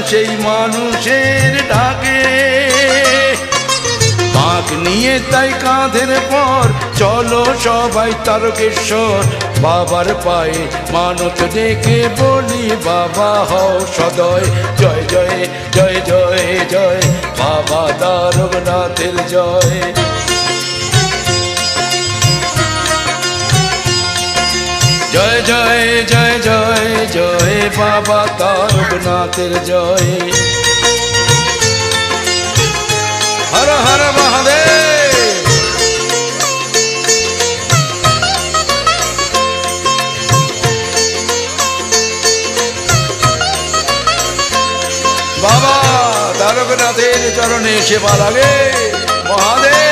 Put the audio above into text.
সেই মানুষের ডাকে। বাঁক নিয়ে তাই কাঁধের পর চলো সবাই তারকেশ্বর। বাবার পায়ে মানত ডেকে বলি বাবা হও সদয়। জয় জয় জয় জয় জয় বাবা তারকনাথের জয়। জয় জয় জয় জয় জয় বাবা তারকনাথের জয়। হর হর মহাদেব। বাবা তারকনাথের চরণে সেবা লাগে মহাদেব।